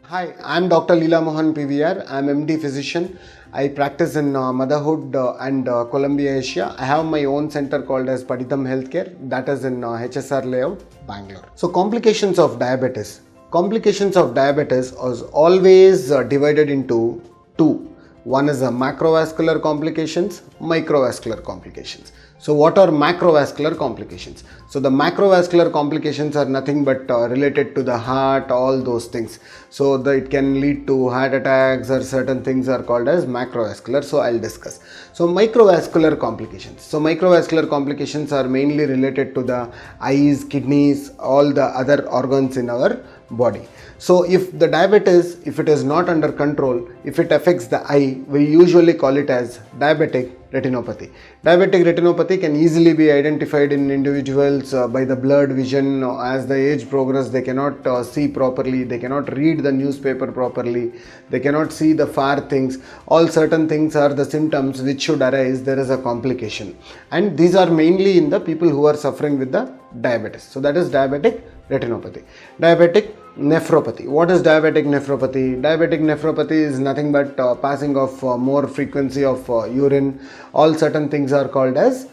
Hi, I'm Dr. Leela Mohan, PVR. I'm MD physician. I practice in Motherhood and Columbia, Asia. I have my own center called as Paditham Healthcare, that is in HSR layout, Bangalore. So complications of diabetes. Complications of diabetes is always divided into two. One is macrovascular complications, microvascular complications. So what are macrovascular complications? So the macrovascular complications are nothing but related to the heart, all those things. So it can lead to heart attacks or certain things are called as macrovascular. So I'll discuss. So microvascular complications. So microvascular complications are mainly related to the eyes, kidneys, all the other organs in our body. So if the diabetes, if it is not under control, if it affects the eye, we usually call it as diabetic retinopathy. Diabetic retinopathy can easily be identified in individuals by the blurred vision. As the age progresses, they cannot see properly, they cannot read the newspaper properly, they cannot see the far things. All certain things are the symptoms which should arise. There is a complication, and these are mainly in the people who are suffering with the diabetes. So that is diabetic retinopathy. Diabetic nephropathy. What is diabetic nephropathy? Diabetic nephropathy is nothing but passing of more frequency of urine. All certain things are called as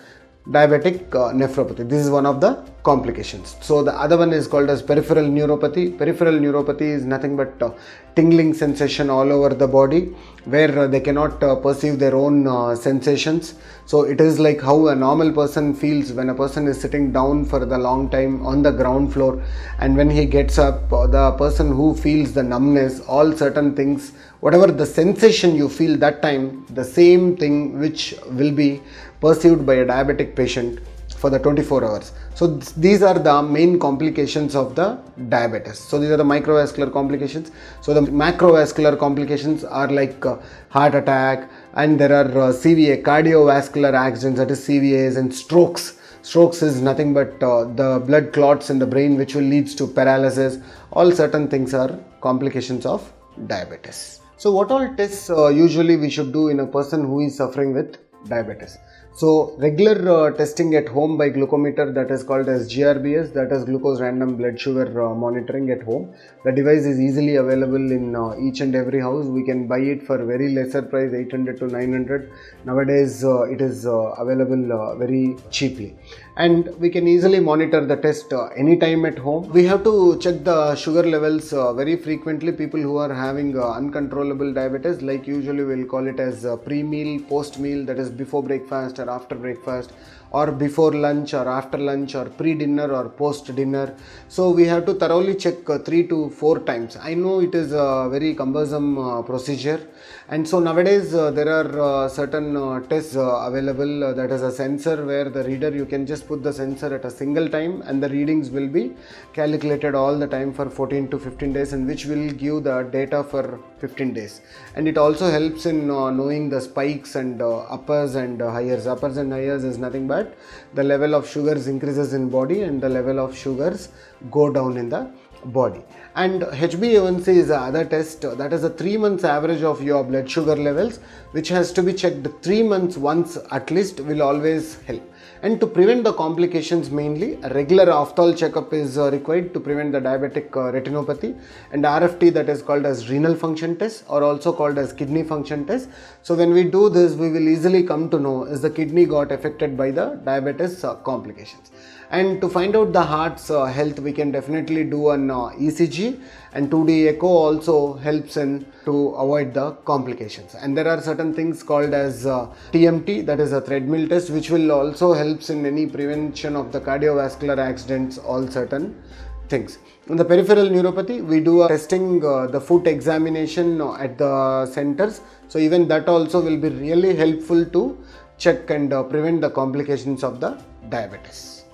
diabetic nephropathy. This is one of the complications. So the other one is called as peripheral neuropathy. Peripheral neuropathy is nothing but tingling sensation all over the body where they cannot perceive their own sensations. So it is like how a normal person feels when a person is sitting down for the long time on the ground floor, and when he gets up, the person who feels the numbness, all certain things, whatever the sensation you feel that time, the same thing which will be perceived by a diabetic patient for the 24 hours. So these are the main complications of the diabetes. So these are the microvascular complications. So the macrovascular complications are like heart attack, and there are CVA, cardiovascular accidents, that is CVAs, and strokes. Strokes is nothing but the blood clots in the brain which will leads to paralysis. All certain things are complications of diabetes. So what all tests usually we should do in a person who is suffering with diabetes? So regular testing at home by glucometer, that is called as GRBS, that is glucose random blood sugar monitoring at home. The device is easily available in each and every house. We can buy it for very lesser price, 800 to 900. Nowadays it is available very cheaply, and we can easily monitor the test anytime at home. We have to check the sugar levels very frequently. People who are having uncontrollable diabetes, like usually we'll call it as pre-meal, post-meal, that is before breakfast or after breakfast, or before lunch or after lunch, or pre-dinner or post-dinner. So we have to thoroughly check 3 to 4 times. I know it is a very cumbersome procedure, and so nowadays there are certain tests available, that is a sensor where the reader, you can just put the sensor at a single time and the readings will be calculated all the time for 14 to 15 days, and which will give the data for 15 days. And it also helps in knowing the spikes and uppers and higher. Uppers and higher is nothing but the level of sugars increases in body and the level of sugars go down in the body. And HbA1c is the other test, that is a 3 months average of your blood sugar levels, which has to be checked 3 months once at least, will always help. And to prevent the complications, mainly a regular ophthal checkup is required to prevent the diabetic retinopathy, and RFT, that is called as renal function test, or also called as kidney function test. So when we do this, we will easily come to know is the kidney got affected by the diabetes complications. And to find out the heart's health, we can definitely do an ECG, and 2D echo also helps in to avoid the complications. And there are certain things called as TMT, that is a treadmill test, which will also helps in any prevention of the cardiovascular accidents, all certain things. In the peripheral neuropathy, we do testing the foot examination at the centers. So even that also will be really helpful to check and prevent the complications of the diabetes.